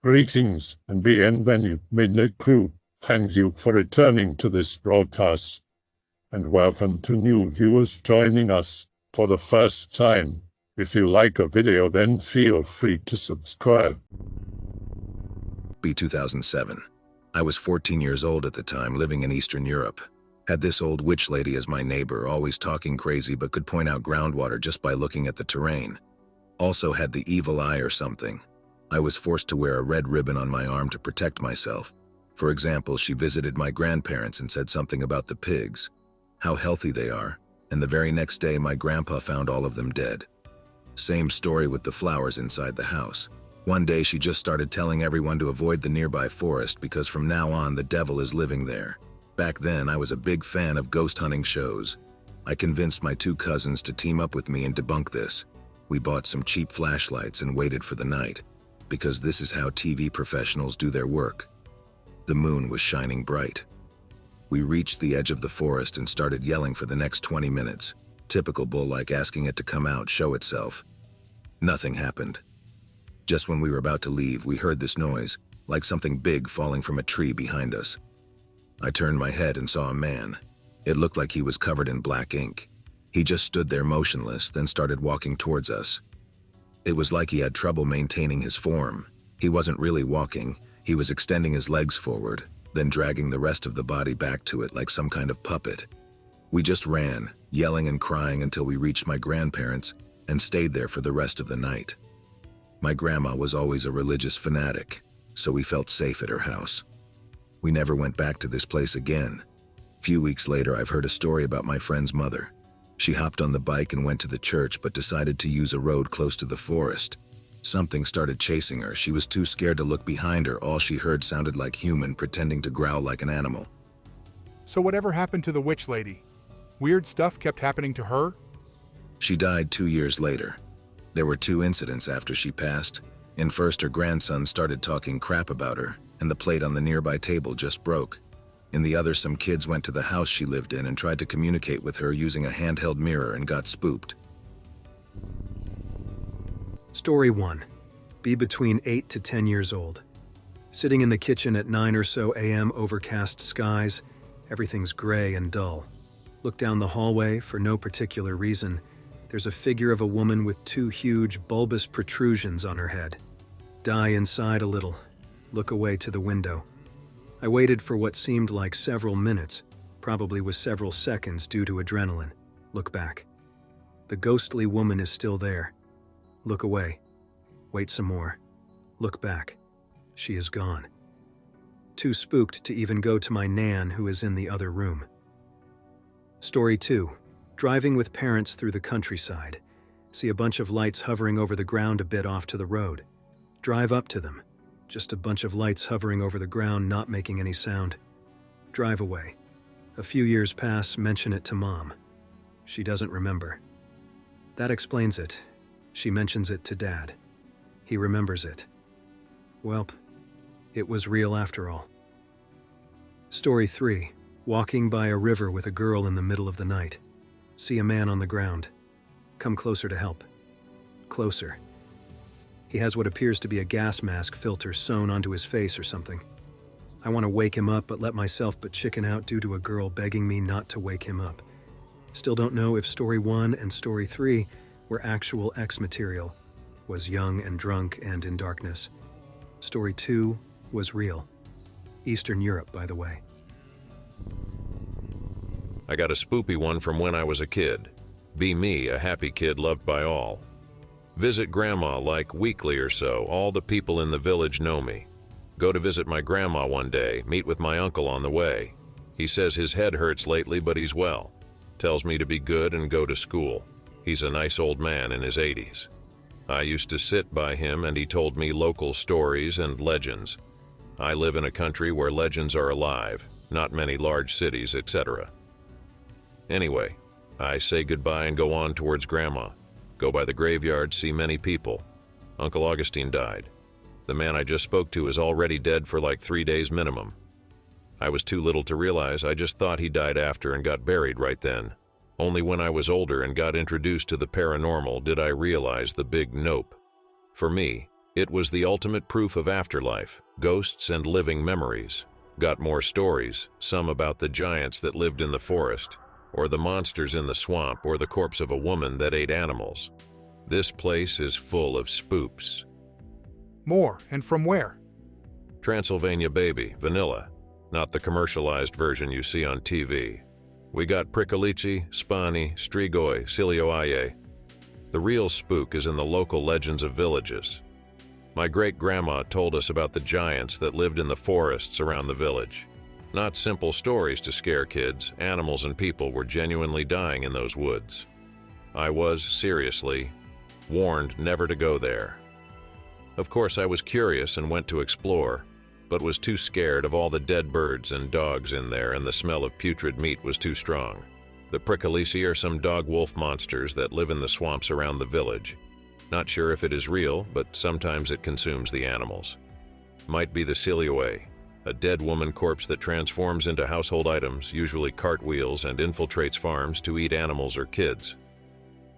Greetings and bienvenue, Midnight Crew. Thank you for returning to this broadcast, and welcome to new viewers joining us for the first time. If you like a video, then feel free to subscribe. B 2007. I was 14 years old at the time, living in Eastern Europe. Had this old witch lady as my neighbor, always talking crazy but could point out groundwater just by looking at the terrain. Also had the evil eye or something. I was forced to wear a red ribbon on my arm to protect myself. For example, she visited my grandparents and said something about the pigs, how healthy they are, and the very next day my grandpa found all of them dead. Same story with the flowers inside the house. One day she just started telling everyone to avoid the nearby forest because from now on the devil is living there. Back then I was a big fan of ghost hunting shows. I convinced my two cousins to team up with me and debunk this. We bought some cheap flashlights and waited for the night, because this is how TV professionals do their work. The moon was shining bright. We reached the edge of the forest and started yelling for the next 20 minutes. Typical bull-like, asking it to come out, show itself. Nothing happened. Just when we were about to leave, we heard this noise, like something big falling from a tree behind us. I turned my head and saw a man. It looked like he was covered in black ink. He just stood there motionless, then started walking towards us. It was like he had trouble maintaining his form. He wasn't really walking, he was extending his legs forward, then dragging the rest of the body back to it like some kind of puppet. We just ran, yelling and crying until we reached my grandparents and stayed there for the rest of the night. My grandma was always a religious fanatic, so we felt safe at her house. We never went back to this place again. Few weeks later, I've heard a story about my friend's mother. She hopped on the bike and went to the church but decided to use a road close to the forest. Something started chasing her. She was too scared to look behind her. All she heard sounded like human pretending to growl like an animal. So whatever happened to the witch lady? Weird stuff kept happening to her? She died 2 years later. There were 2 incidents after she passed. In first, her grandson started talking crap about her, and the plate on the nearby table just broke. In the other, some kids went to the house she lived in and tried to communicate with her using a handheld mirror and got spooked. Story 1. Be between 8 to 10 years old. Sitting in the kitchen at 9 or so a.m., overcast skies. Everything's gray and dull. Look down the hallway, for no particular reason. There's a figure of a woman with 2 huge, bulbous protrusions on her head. Die inside a little. Look away to the window. I waited for what seemed like several minutes, probably was several seconds due to adrenaline. Look back. The ghostly woman is still there. Look away. Wait some more. Look back. She is gone. Too spooked to even go to my nan, who is in the other room. Story 2. Driving with parents through the countryside. See a bunch of lights hovering over the ground a bit off to the road. Drive up to them. Just a bunch of lights hovering over the ground, not making any sound. Drive away. A few years pass, mention it to Mom. She doesn't remember. That explains it. She mentions it to Dad. He remembers it. Welp, it was real after all. Story 3. Walking by a river with a girl in the middle of the night. See a man on the ground. Come closer to help. Closer. He has what appears to be a gas mask filter sewn onto his face or something. I want to wake him up but let myself chicken out due to a girl begging me not to wake him up. Still don't know if Story 1 and Story 3 were actual X material, was young and drunk and in darkness. Story 2 was real. Eastern Europe, by the way. I got a spoopy one from when I was a kid. Be me, a happy kid loved by all. Visit Grandma like weekly or so. All the people in the village know me. Go to visit my grandma one day, meet with my uncle on the way. He says his head hurts lately, but he's well. Tells me to be good and go to school. He's a nice old man in his 80s. I used to sit by him and he told me local stories and legends. I live in a country where legends are alive, not many large cities, etc. Anyway, I say goodbye and go on towards Grandma. Go by the graveyard, see many people. Uncle Augustine died. The man I just spoke to is already dead for like 3 days minimum. I was too little to realize. I just thought he died after and got buried right then. Only when I was older and got introduced to the paranormal did I realize the big nope. For me, It was the ultimate proof of afterlife, ghosts and living memories. Got more stories, some about the giants that lived in the forest, or the monsters in the swamp, or the corpse of a woman that ate animals. This place is full of spoops. More, and from where? Transylvania baby, vanilla, not the commercialized version you see on TV. We got Prickolici, Spani, Strigoi, Silioaye. The real spook is in the local legends of villages. My great-grandma told us about the giants that lived in the forests around the village. Not simple stories to scare kids. Animals and people were genuinely dying in those woods. I was, seriously, warned never to go there. Of course, I was curious and went to explore, but was too scared of all the dead birds and dogs in there, and the smell of putrid meat was too strong. The Prickolici are some dog-wolf monsters that live in the swamps around the village. Not sure if it is real, but sometimes it consumes the animals. Might be the Silioaye, a dead woman corpse that transforms into household items, usually cartwheels, and infiltrates farms to eat animals or kids.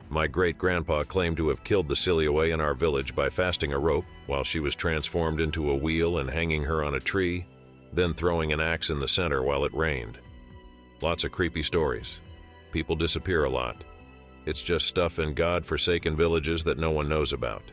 My great-grandpa claimed to have killed the Silioaye in our village by fasting a rope while she was transformed into a wheel and hanging her on a tree, then throwing an axe in the center while it rained. Lots of creepy stories. People disappear a lot. It's just stuff in God-forsaken villages that no one knows about.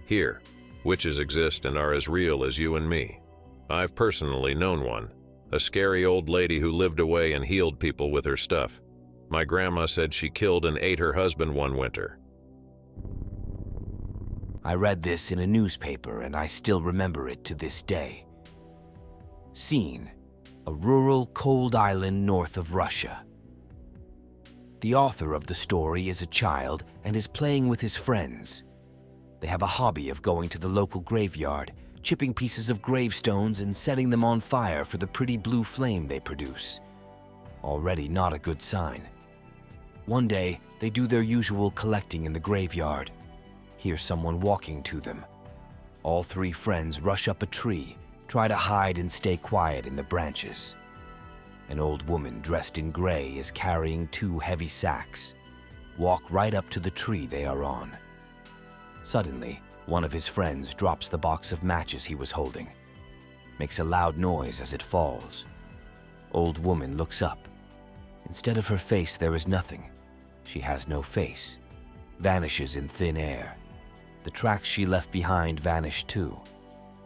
Here, witches exist and are as real as you and me. I've personally known one, a scary old lady who lived away and healed people with her stuff. My grandma said she killed and ate her husband one winter. I read this in a newspaper and I still remember it to this day. Scene: a rural, cold island north of Russia. The author of the story is a child and is playing with his friends. They have a hobby of going to the local graveyard, chipping pieces of gravestones and setting them on fire for the pretty blue flame they produce. Already not a good sign. One day, they do their usual collecting in the graveyard. Hear someone walking to them. All three friends rush up a tree, try to hide and stay quiet in the branches. An old woman dressed in gray is carrying 2 heavy sacks. Walk right up to the tree they are on. Suddenly, one of his friends drops the box of matches he was holding. Makes a loud noise as it falls. Old woman looks up. Instead of her face, there is nothing. She has no face. Vanishes in thin air. The tracks she left behind vanish too.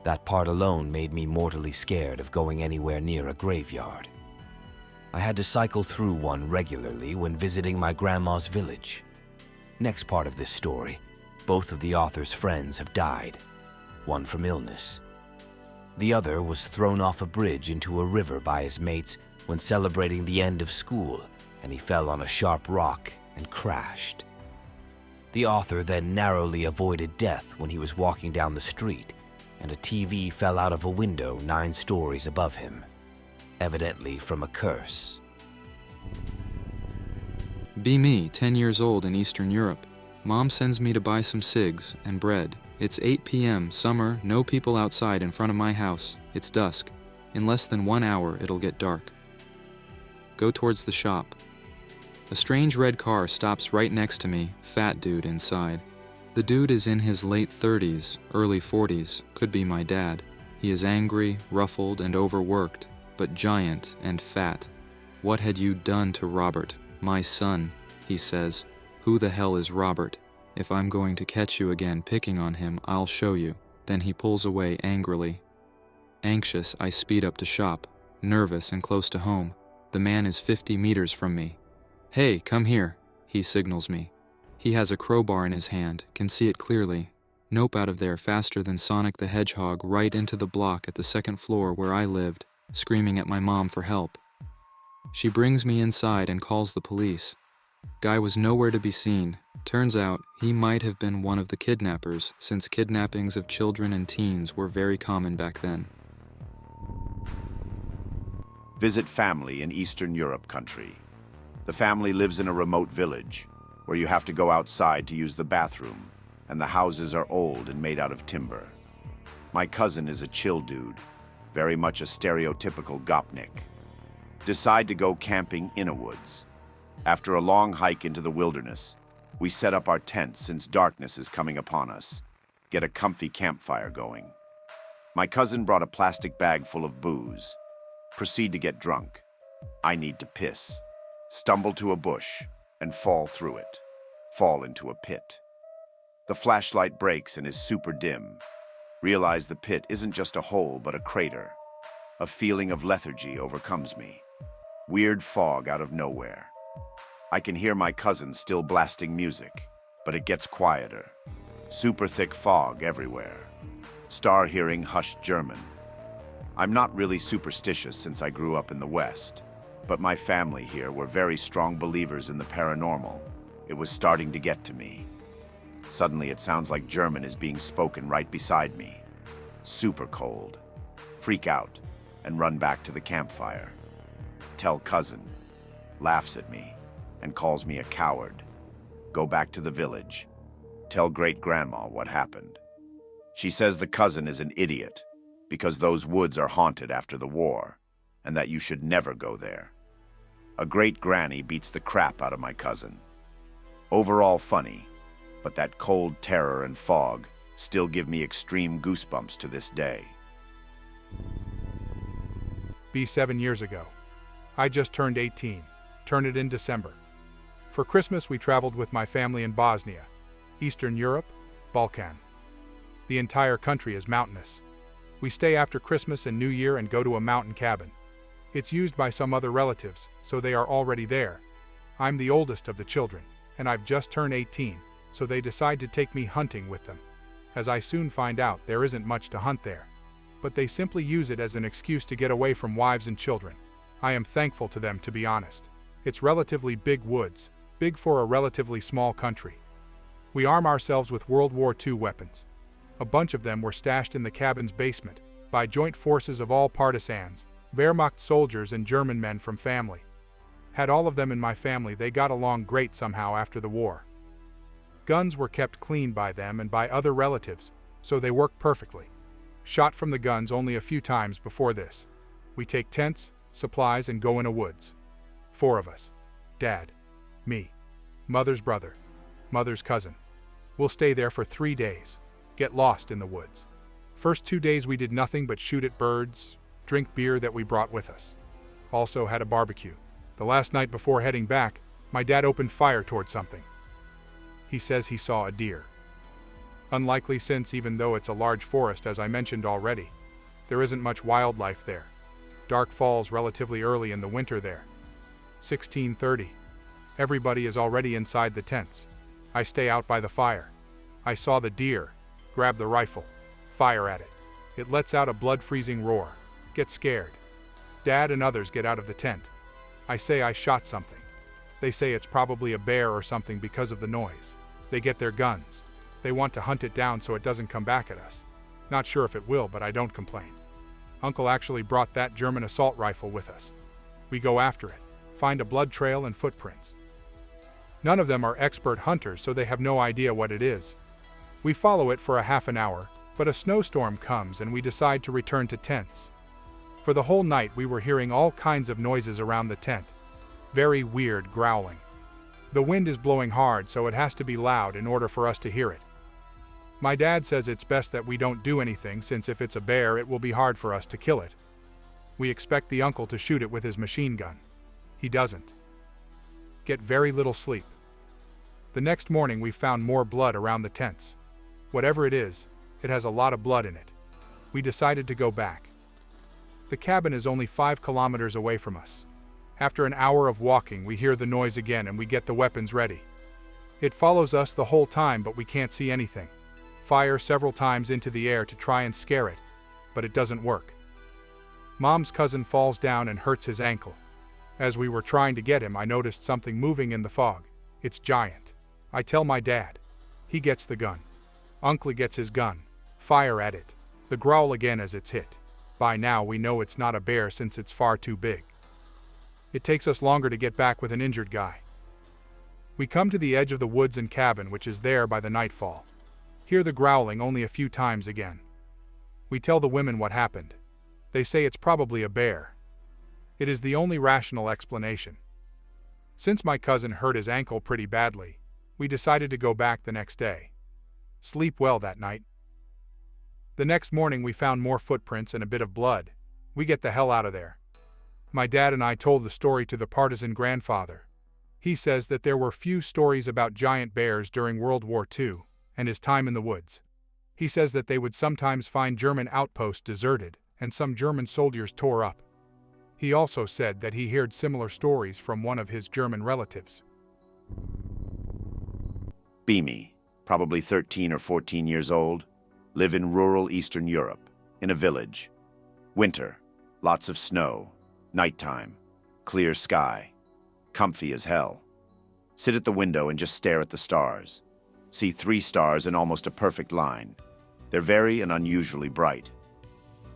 That part alone made me mortally scared of going anywhere near a graveyard. I had to cycle through one regularly when visiting my grandma's village. Next part of this story, both of the author's friends have died, one from illness. The other was thrown off a bridge into a river by his mates when celebrating the end of school, and he fell on a sharp rock and crashed. The author then narrowly avoided death when he was walking down the street, and a TV fell out of a window 9 stories above him. Evidently from a curse. Be me, 10 years old in Eastern Europe. Mom sends me to buy some cigs and bread. It's 8 p.m., summer, no people outside in front of my house. It's dusk. In less than 1 hour, it'll get dark. Go towards the shop. A strange red car stops right next to me, fat dude inside. The dude is in his late 30s, early 40s, could be my dad. He is angry, ruffled, and overworked, but giant and fat. What had you done to Robert, my son? He says. Who the hell is Robert? If I'm going to catch you again picking on him, I'll show you. Then he pulls away angrily. Anxious, I speed up to shop, nervous and close to home. The man is 50 meters from me. Hey, come here, he signals me. He has a crowbar in his hand, can see it clearly. Nope, out of there faster than Sonic the Hedgehog, right into the block at the 2nd floor where I lived, screaming at my mom for help. She brings me inside and calls the police. Guy was nowhere to be seen. Turns out, he might have been one of the kidnappers, since kidnappings of children and teens were very common back then. Visit family in Eastern Europe country. The family lives in a remote village, where you have to go outside to use the bathroom, and the houses are old and made out of timber. My cousin is a chill dude, very much a stereotypical gopnik. Decide to go camping in a woods. After a long hike into the wilderness, we set up our tents since darkness is coming upon us. get a comfy campfire going. My cousin brought a plastic bag full of booze. Proceed to get drunk. I need to piss. Stumble to a bush and fall through it. Fall into a pit. The flashlight breaks and is super dim. Realize the pit isn't just a hole but a crater. A feeling of lethargy overcomes me. Weird fog out of nowhere. I can hear my cousin still blasting music, but it gets quieter. Super thick fog everywhere. Star hearing hushed German. I'm not really superstitious since I grew up in the West, but my family here were very strong believers in the paranormal. It was starting to get to me. Suddenly it sounds like German is being spoken right beside me. Super cold. Freak out and run back to the campfire. Tell cousin. Laughs at me and calls me a coward. Go back to the village. Tell great-grandma what happened. She says the cousin is an idiot because those woods are haunted after the war and that you should never go there. A great-granny beats the crap out of my cousin. Overall funny, but that cold terror and fog still give me extreme goosebumps to this day. Be 7 years ago. I just turned 18. Turned it in December. For Christmas, we traveled with my family in Bosnia, Eastern Europe, Balkan. The entire country is mountainous. We stay after Christmas and New Year and go to a mountain cabin. It's used by some other relatives, so they are already there. I'm the oldest of the children, and I've just turned 18, so they decide to take me hunting with them. As I soon find out, there isn't much to hunt there. But they simply use it as an excuse to get away from wives and children. I am thankful to them, to be honest. It's relatively big woods, big for a relatively small country. We arm ourselves with World War II weapons. A bunch of them were stashed in the cabin's basement by joint forces of all partisans, Wehrmacht soldiers and German men from family. Had all of them in my family, they got along great somehow after the war. Guns were kept clean by them and by other relatives, so they worked perfectly. Shot from the guns only a few times before this. We take tents, supplies, and go in a woods. 4 of us. Dad, me, mother's brother, mother's cousin. We'll stay there for 3 days. Get lost in the woods. First 2 days we did nothing but shoot at birds, drink beer that we brought with us. Also had a barbecue. The last night before heading back, my dad opened fire towards something. He says he saw a deer. Unlikely, since even though it's a large forest, as I mentioned already, there isn't much wildlife there. Dark falls relatively early in the winter there. 16:30. Everybody is already inside the tents. I stay out by the fire. I saw the deer. Grab the rifle. Fire at it. It lets out a blood-freezing roar. Get scared. Dad and others get out of the tent. I say I shot something. They say it's probably a bear or something because of the noise. They get their guns. They want to hunt it down so it doesn't come back at us. Not sure if it will, but I don't complain. Uncle actually brought that German assault rifle with us. We go after it, find a blood trail and footprints. None of them are expert hunters, so they have no idea what it is. We follow it for a half an hour, but a snowstorm comes and we decide to return to tents. For the whole night we were hearing all kinds of noises around the tent. Very weird growling. The wind is blowing hard, so it has to be loud in order for us to hear it. My dad says it's best that we don't do anything, since if it's a bear it will be hard for us to kill it. We expect the uncle to shoot it with his machine gun. He doesn't. Get very little sleep. The next morning we found more blood around the tents. Whatever it is, it has a lot of blood in it. We decided to go back. The cabin is only 5 kilometers away from us. After an hour of walking, we hear the noise again and we get the weapons ready. It follows us the whole time, but we can't see anything. Fire several times into the air to try and scare it, but it doesn't work. Mom's cousin falls down and hurts his ankle. As we were trying to get him, I noticed something moving in the fog. It's giant. I tell my dad. He gets the gun. Uncle gets his gun. Fire at it. The growl again as it's hit. By now we know it's not a bear since it's far too big. It takes us longer to get back with an injured guy. We come to the edge of the woods and cabin, which is there by the nightfall. Hear the growling only a few times again. We tell the women what happened. They say it's probably a bear. It is the only rational explanation. Since my cousin hurt his ankle pretty badly, we decided to go back the next day. Sleep well that night, The next morning we found more footprints and a bit of blood. We get the hell out of there. My dad and I told the story to the partisan grandfather. He says that there were few stories about giant bears during World War II and his time in the woods. He says that they would sometimes find German outposts deserted and some German soldiers tore up. He also said that he heard similar stories from one of his German relatives. Beamy, probably 13 or 14 years old, live in rural Eastern Europe, in a village. Winter, lots of snow, nighttime, clear sky, comfy as hell. Sit at the window and just stare at the stars. See 3 stars in almost a perfect line. They're very and unusually bright.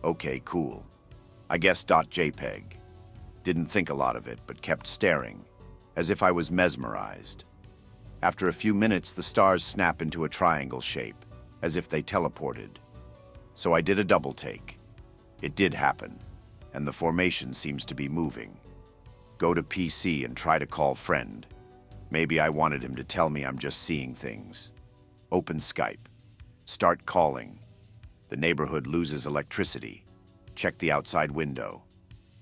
Okay, cool. I guess .jpg. Didn't think a lot of it, but kept staring, as if I was mesmerized. After a few minutes, the stars snap into a triangle shape, as if they teleported. So I did a double take. It did happen, and the formation seems to be moving. Go to PC and try to call friend. Maybe I wanted him to tell me I'm just seeing things. Open Skype. Start calling. The neighborhood loses electricity. Check the outside window.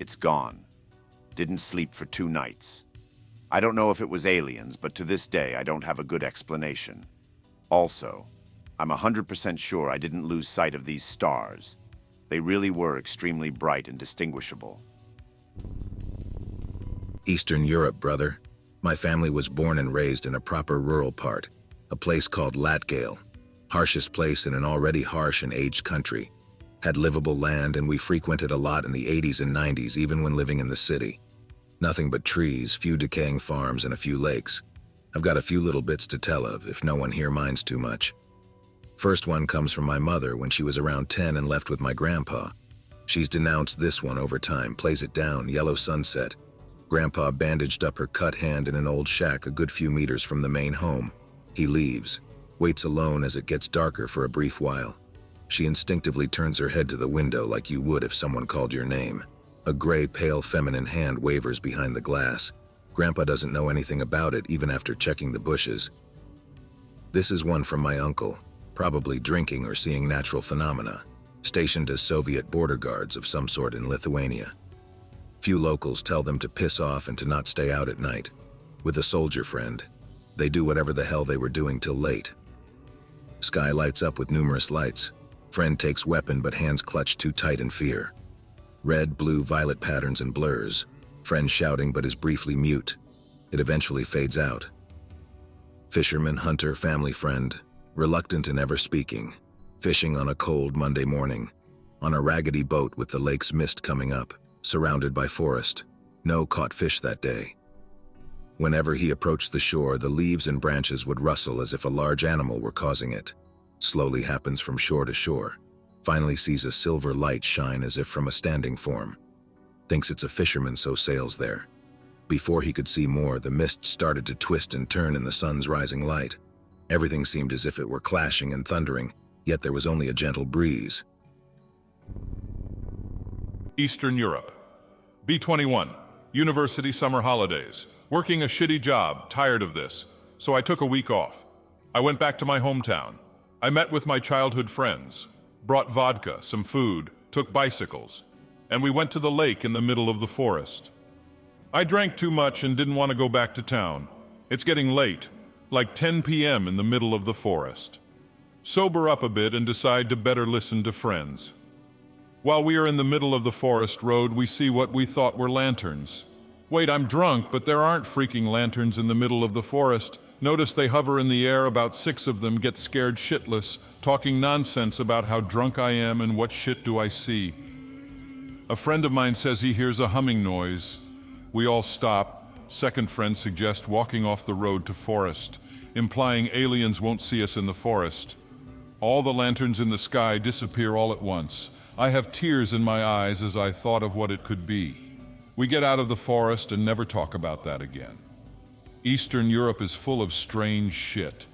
It's gone. Didn't sleep for 2 nights. I don't know if it was aliens, but to this day I don't have a good explanation. Also, I'm 100% sure I didn't lose sight of these stars. They really were extremely bright and distinguishable. Eastern Europe, brother. My family was born and raised in a proper rural part, a place called Latgale. Harshest place in an already harsh and aged country. Had livable land, and we frequented a lot in the 80s and 90s, even when living in the city. Nothing but trees, few decaying farms, and a few lakes. I've got a few little bits to tell of, if no one here minds too much. First one comes from my mother when she was around 10 and left with my grandpa. She's denounced this one over time, plays it down, yellow sunset. Grandpa bandaged up her cut hand in an old shack a good few meters from the main home. He leaves, waits alone as it gets darker for a brief while. She instinctively turns her head to the window like you would if someone called your name. A gray, pale, feminine hand wavers behind the glass. Grandpa doesn't know anything about it even after checking the bushes. This is one from my uncle, probably drinking or seeing natural phenomena, stationed as Soviet border guards of some sort in Lithuania. Few locals tell them to piss off and to not stay out at night. With a soldier friend, they do whatever the hell they were doing till late. Sky lights up with numerous lights. Friend takes weapon but hands clutched too tight in fear. Red, blue, violet patterns and blurs. Friend shouting but is briefly mute. It eventually fades out. Fisherman, hunter, family friend, reluctant and ever speaking. Fishing on a cold Monday morning. On a raggedy boat with the lake's mist coming up, surrounded by forest. No caught fish that day. Whenever he approached the shore, the leaves and branches would rustle as if a large animal were causing it. Slowly happens from shore to shore. Finally sees a silver light shine as if from a standing form. Thinks it's a fisherman, so sails there. Before he could see more, the mist started to twist and turn in the sun's rising light. Everything seemed as if it were clashing and thundering, yet there was only a gentle breeze. Eastern Europe. B21. University summer holidays. Working a shitty job, tired of this, so I took a week off. I went back to my hometown. I met with my childhood friends, brought vodka, some food, took bicycles, and we went to the lake in the middle of the forest. I drank too much and didn't want to go back to town. It's getting late, like 10 p.m. in the middle of the forest. Sober up a bit and decide to better listen to friends. While we are in the middle of the forest road, we see what we thought were lanterns. Wait, I'm drunk, but there aren't freaking lanterns in the middle of the forest. Notice they hover in the air, about 6 of them, get scared shitless, talking nonsense about how drunk I am and what shit do I see. A friend of mine says he hears a humming noise. We all stop. Second friend suggests walking off the road to forest, implying aliens won't see us in the forest. All the lanterns in the sky disappear all at once. I have tears in my eyes as I thought of what it could be. We get out of the forest and never talk about that again. Eastern Europe is full of strange shit.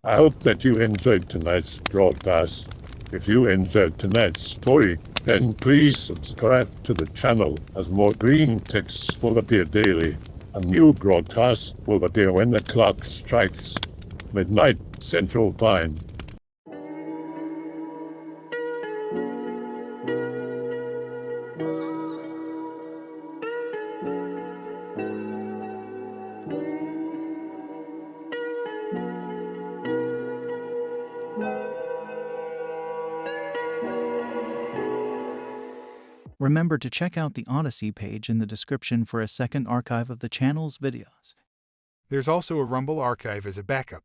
I hope that you enjoyed tonight's broadcast. If you enjoyed tonight's story, then please subscribe to the channel, as more green texts will appear daily. A new broadcast will appear when the clock strikes midnight Central Time. Remember to check out the Odyssey page in the description for a second archive of the channel's videos. There's also a Rumble archive as a backup,